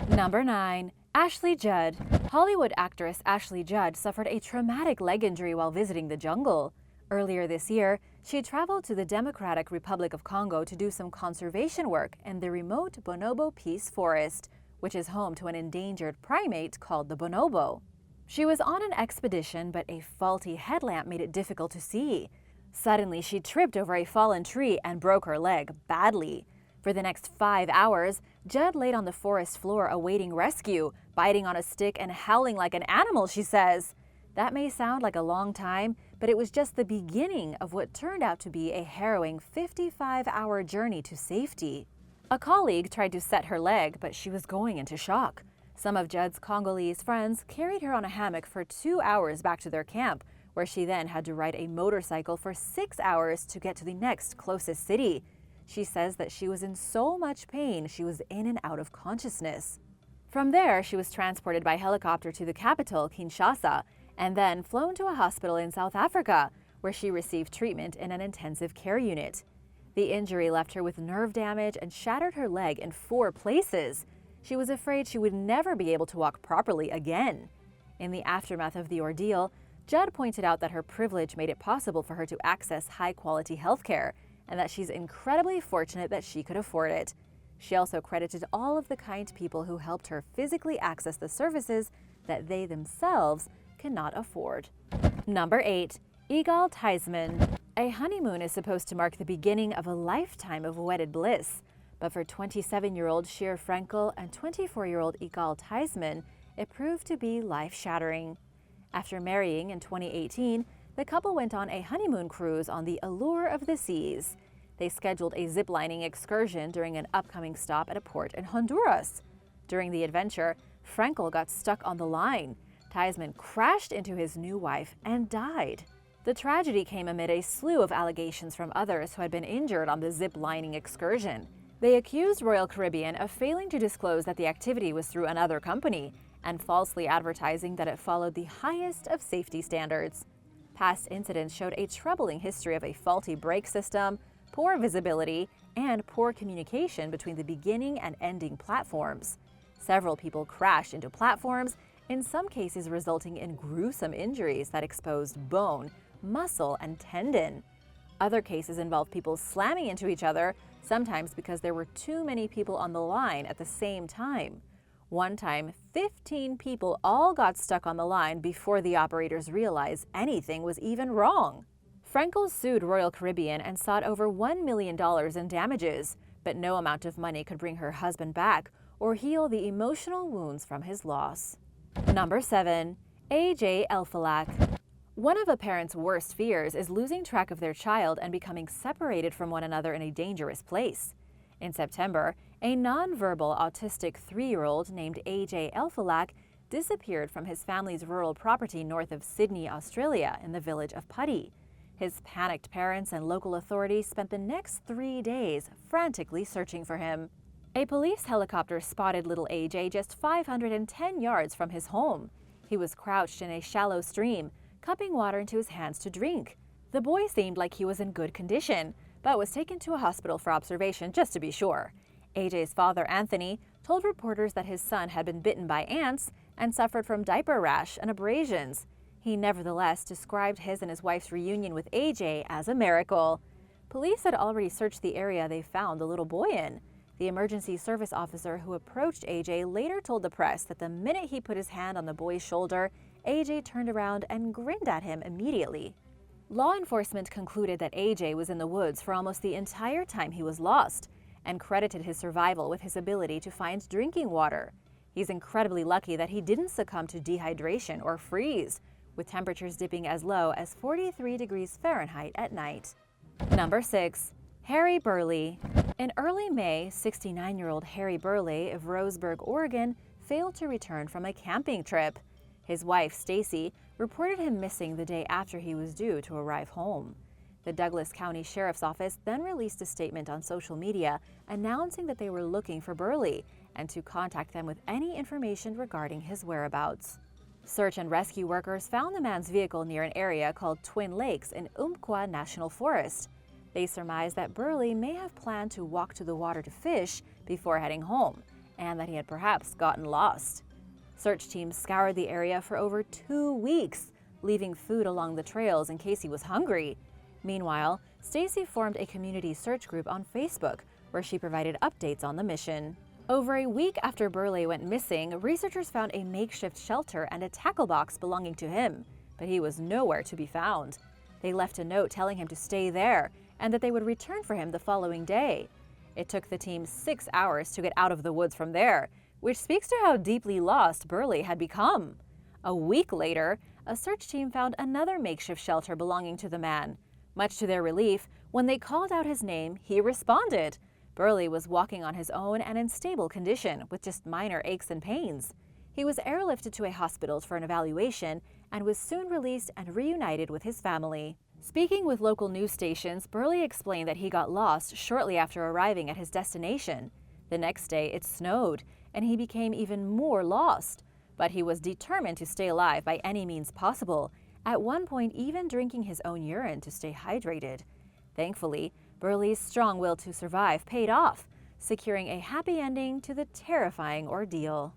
Number 9. Ashley Judd. Hollywood actress Ashley Judd suffered a traumatic leg injury while visiting the jungle. Earlier this year, she traveled to the Democratic Republic of Congo to do some conservation work in the remote Bonobo Peace Forest, which is home to an endangered primate called the bonobo. She was on an expedition, but a faulty headlamp made it difficult to see. Suddenly, she tripped over a fallen tree and broke her leg badly. For the next 5 hours, Judd laid on the forest floor awaiting rescue, biting on a stick and howling like an animal, she says. That may sound like a long time, but it was just the beginning of what turned out to be a harrowing 55-hour journey to safety. A colleague tried to set her leg, but she was going into shock. Some of Judd's Congolese friends carried her on a hammock for 2 hours back to their camp, where she then had to ride a motorcycle for 6 hours to get to the next closest city. She says that she was in so much pain she was in and out of consciousness. From there, she was transported by helicopter to the capital, Kinshasa, and then flown to a hospital in South Africa, where she received treatment in an intensive care unit. The injury left her with nerve damage and shattered her leg in 4 places. She was afraid she would never be able to walk properly again. In the aftermath of the ordeal, Judd pointed out that her privilege made it possible for her to access high-quality health care, and that she's incredibly fortunate that she could afford it. She also credited all of the kind people who helped her physically access the services that they themselves cannot afford. Number 8. Egal Theismann. A honeymoon is supposed to mark the beginning of a lifetime of wedded bliss. But for 27-year-old Sheer Frankel and 24-year-old Egal Theismann, it proved to be life-shattering. After marrying in 2018, the couple went on a honeymoon cruise on the Allure of the Seas. They scheduled a ziplining excursion during an upcoming stop at a port in Honduras. During the adventure, Frankel got stuck on the line. Theismann crashed into his new wife and died. The tragedy came amid a slew of allegations from others who had been injured on the ziplining excursion. They accused Royal Caribbean of failing to disclose that the activity was through another company and falsely advertising that it followed the highest of safety standards. Past incidents showed a troubling history of a faulty brake system, poor visibility, and poor communication between the beginning and ending platforms. Several people crashed into platforms, in some cases resulting in gruesome injuries that exposed bone, muscle, and tendon. Other cases involved people slamming into each other, sometimes because there were too many people on the line at the same time. One time, 15 people all got stuck on the line before the operators realized anything was even wrong. Frankel sued Royal Caribbean and sought over $1 million in damages, but no amount of money could bring her husband back or heal the emotional wounds from his loss. Number 7. AJ Elfalak. One of a parent's worst fears is losing track of their child and becoming separated from one another in a dangerous place. In September, a nonverbal autistic 3-year-old named AJ Elfalak disappeared from his family's rural property north of Sydney, Australia, in the village of Putty. His panicked parents and local authorities spent the next 3 days frantically searching for him. A police helicopter spotted little AJ just 510 yards from his home. He was crouched in a shallow stream, cupping water into his hands to drink. The boy seemed like he was in good condition, but was taken to a hospital for observation just to be sure. AJ's father, Anthony, told reporters that his son had been bitten by ants and suffered from diaper rash and abrasions. He nevertheless described his and his wife's reunion with AJ as a miracle. Police had already searched the area they found the little boy in. The emergency service officer who approached AJ later told the press that the minute he put his hand on the boy's shoulder, AJ turned around and grinned at him immediately. Law enforcement concluded that AJ was in the woods for almost the entire time he was lost and credited his survival with his ability to find drinking water. He's incredibly lucky that he didn't succumb to dehydration or freeze, with temperatures dipping as low as 43 degrees Fahrenheit at night. Number 6. Harry Burley. In early May, 69-year-old Harry Burley of Roseburg, Oregon, failed to return from a camping trip. His wife, Stacy, reported him missing the day after he was due to arrive home. The Douglas County Sheriff's Office then released a statement on social media announcing that they were looking for Burley and to contact them with any information regarding his whereabouts. Search and rescue workers found the man's vehicle near an area called Twin Lakes in Umpqua National Forest. They surmised that Burley may have planned to walk to the water to fish before heading home, and that he had perhaps gotten lost. Search teams scoured the area for over 2 weeks, leaving food along the trails in case he was hungry. Meanwhile, Stacy formed a community search group on Facebook where she provided updates on the mission. Over a week after Burley went missing, researchers found a makeshift shelter and a tackle box belonging to him, but he was nowhere to be found. They left a note telling him to stay there and that they would return for him the following day. It took the team 6 hours to get out of the woods from there, which speaks to how deeply lost Burley had become. A week later, a search team found another makeshift shelter belonging to the man. Much to their relief, when they called out his name, he responded. Burley was walking on his own and in stable condition, with just minor aches and pains. He was airlifted to a hospital for an evaluation and was soon released and reunited with his family. Speaking with local news stations, Burley explained that he got lost shortly after arriving at his destination. The next day, it snowed, and he became even more lost. But he was determined to stay alive by any means possible, at one point even drinking his own urine to stay hydrated. Thankfully, Burley's strong will to survive paid off, securing a happy ending to the terrifying ordeal.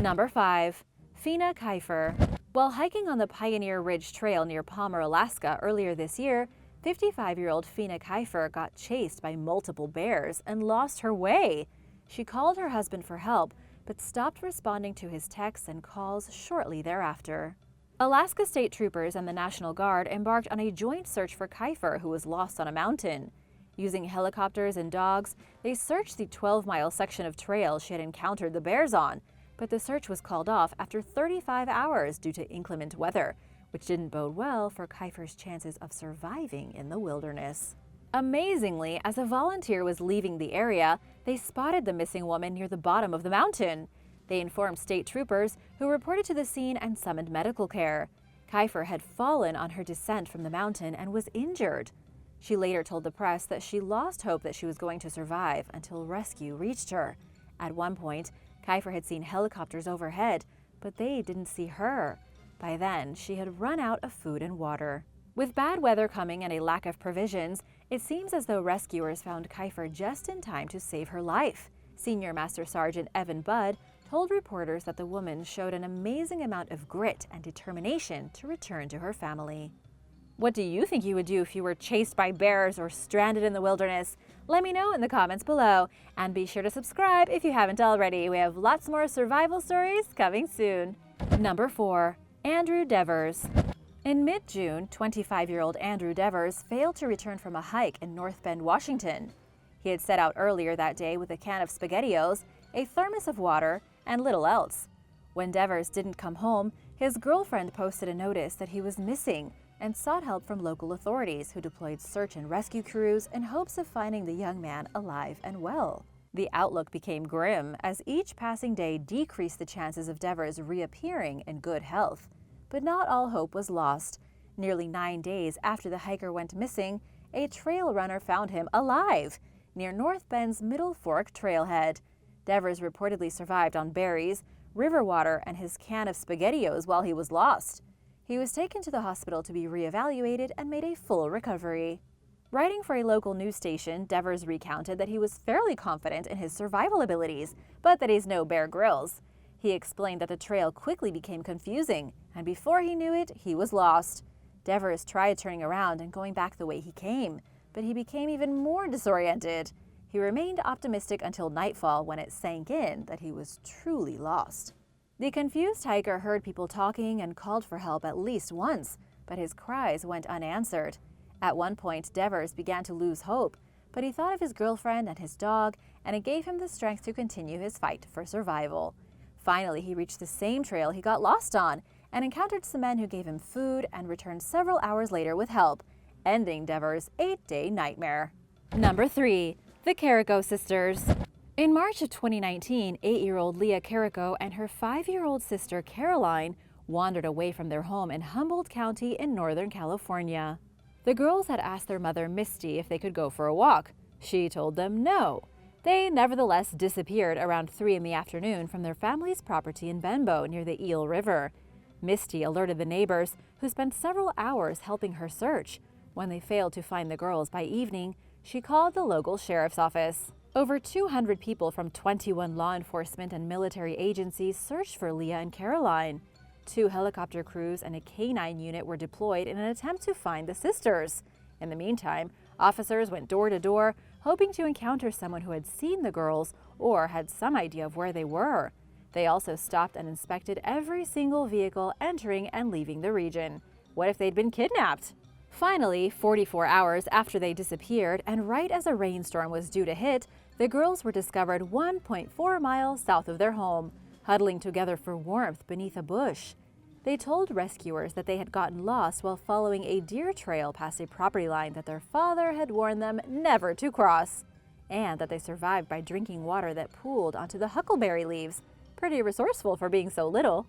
Number 5. Fina Kiefer. While hiking on the Pioneer Ridge Trail near Palmer, Alaska earlier this year, 55-year-old Fina Kiefer got chased by multiple bears and lost her way. She called her husband for help, but stopped responding to his texts and calls shortly thereafter. Alaska State Troopers and the National Guard embarked on a joint search for Kiefer, who was lost on a mountain. Using helicopters and dogs, they searched the 12-mile section of trail she had encountered the bears on, but the search was called off after 35 hours due to inclement weather, which didn't bode well for Kiefer's chances of surviving in the wilderness. Amazingly, as a volunteer was leaving the area, they spotted the missing woman near the bottom of the mountain. They informed state troopers, who reported to the scene and summoned medical care. Kiefer had fallen on her descent from the mountain and was injured. She later told the press that she lost hope that she was going to survive until rescue reached her. At one point, Kiefer had seen helicopters overhead, but they didn't see her. By then, she had run out of food and water. With bad weather coming and a lack of provisions, it seems as though rescuers found Kiefer just in time to save her life. Senior Master Sergeant Evan Budd told reporters that the woman showed an amazing amount of grit and determination to return to her family. What do you think you would do if you were chased by bears or stranded in the wilderness? Let me know in the comments below, and be sure to subscribe if you haven't already. We have lots more survival stories coming soon. Number 4. Andrew Devers. In mid-June, 25-year-old Andrew Devers failed to return from a hike in North Bend, Washington. He had set out earlier that day with a can of SpaghettiOs, a thermos of water, and little else. When Devers didn't come home, his girlfriend posted a notice that he was missing and sought help from local authorities, who deployed search and rescue crews in hopes of finding the young man alive and well. The outlook became grim as each passing day decreased the chances of Devers reappearing in good health. But not all hope was lost. Nearly 9 days after the hiker went missing, a trail runner found him alive near North Bend's Middle Fork Trailhead. Devers reportedly survived on berries, river water, and his can of SpaghettiOs while he was lost. He was taken to the hospital to be reevaluated and made a full recovery. Writing for a local news station, Devers recounted that he was fairly confident in his survival abilities, but that he's no Bear Grylls. He explained that the trail quickly became confusing, and before he knew it, he was lost. Devers tried turning around and going back the way he came, but he became even more disoriented. He remained optimistic until nightfall, when it sank in that he was truly lost. The confused hiker heard people talking and called for help at least once, but his cries went unanswered. At one point, Devers began to lose hope, but he thought of his girlfriend and his dog, and it gave him the strength to continue his fight for survival. Finally, he reached the same trail he got lost on and encountered some men who gave him food and returned several hours later with help, ending Devers' 8-day nightmare. Number 3. The Carrico Sisters. In March of 2019, 8-year-old Leah Carrico and her 5-year-old sister Caroline wandered away from their home in Humboldt County in Northern California. The girls had asked their mother, Misty, if they could go for a walk. She told them no. They nevertheless disappeared around 3 in the afternoon from their family's property in Benbow near the Eel River. Misty alerted the neighbors, who spent several hours helping her search. When they failed to find the girls by evening, she called the local sheriff's office. Over 200 people from 21 law enforcement and military agencies searched for Leah and Caroline. 2 helicopter crews and a K-9 unit were deployed in an attempt to find the sisters. In the meantime, officers went door to door, hoping to encounter someone who had seen the girls or had some idea of where they were. They also stopped and inspected every single vehicle entering and leaving the region. What if they'd been kidnapped? Finally, 44 hours after they disappeared, and right as a rainstorm was due to hit, the girls were discovered 1.4 miles south of their home, huddling together for warmth beneath a bush. They told rescuers that they had gotten lost while following a deer trail past a property line that their father had warned them never to cross, and that they survived by drinking water that pooled onto the huckleberry leaves. Pretty resourceful for being so little.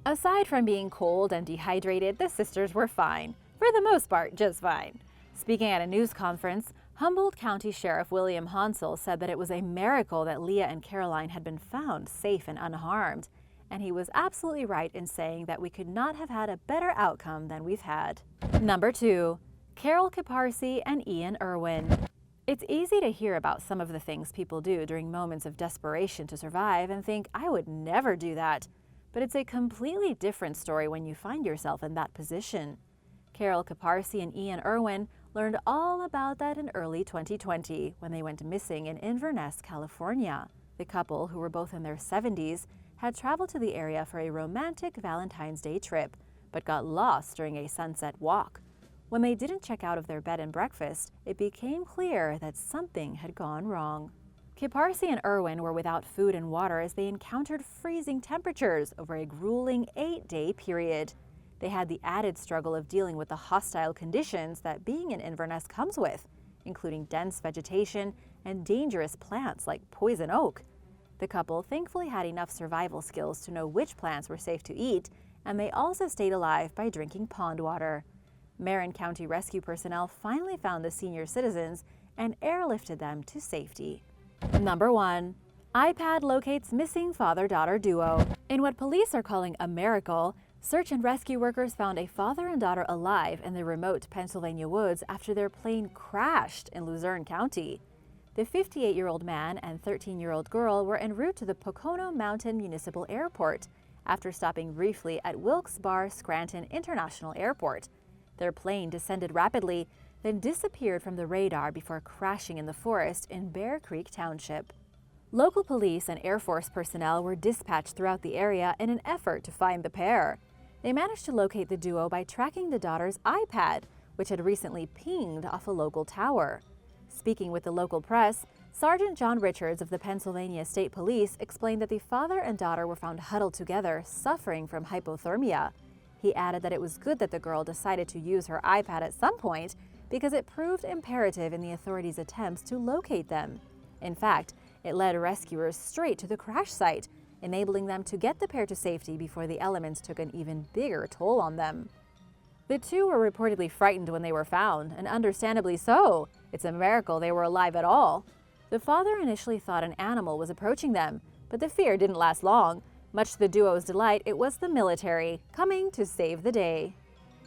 Aside from being cold and dehydrated, the sisters were fine. For the most part, just fine. Speaking at a news conference, Humboldt County Sheriff William Honsal said that it was a miracle that Leah and Caroline had been found safe and unharmed. And he was absolutely right in saying that we could not have had a better outcome than we've had. Number 2. Carol Kiparsi and Ian Irwin. It's easy to hear about some of the things people do during moments of desperation to survive and think, I would never do that. But it's a completely different story when you find yourself in that position. Carol Kiparsi and Ian Irwin learned all about that in early 2020 when they went missing in Inverness, California. The couple, who were both in their 70s, had traveled to the area for a romantic Valentine's Day trip, but got lost during a sunset walk. When they didn't check out of their bed and breakfast, it became clear that something had gone wrong. Kiparsi and Irwin were without food and water as they encountered freezing temperatures over a grueling 8-day period. They had the added struggle of dealing with the hostile conditions that being in Inverness comes with, including dense vegetation and dangerous plants like poison oak. The couple thankfully had enough survival skills to know which plants were safe to eat, and they also stayed alive by drinking pond water. Marin County rescue personnel finally found the senior citizens and airlifted them to safety. Number 1. iPad locates missing father-daughter duo. In what police are calling a miracle, search and rescue workers found a father and daughter alive in the remote Pennsylvania woods after their plane crashed in Luzerne County. The 58-year-old man and 13-year-old girl were en route to the Pocono Mountain Municipal Airport after stopping briefly at Wilkes-Barre Scranton International Airport. Their plane descended rapidly, then disappeared from the radar before crashing in the forest in Bear Creek Township. Local police and Air Force personnel were dispatched throughout the area in an effort to find the pair. They managed to locate the duo by tracking the daughter's iPad, which had recently pinged off a local tower. Speaking with the local press, Sergeant John Richards of the Pennsylvania State Police explained that the father and daughter were found huddled together, suffering from hypothermia. He added that it was good that the girl decided to use her iPad at some point because it proved imperative in the authorities' attempts to locate them. In fact, it led rescuers straight to the crash site, enabling them to get the pair to safety before the elements took an even bigger toll on them. The two were reportedly frightened when they were found, and understandably so. It's a miracle they were alive at all. The father initially thought an animal was approaching them, but the fear didn't last long. Much to the duo's delight, it was the military, coming to save the day.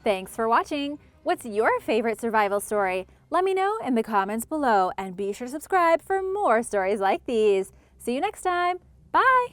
Thanks for watching! What's your favorite survival story? Let me know in the comments below, and be sure to subscribe for more stories like these. See you next time! Bye!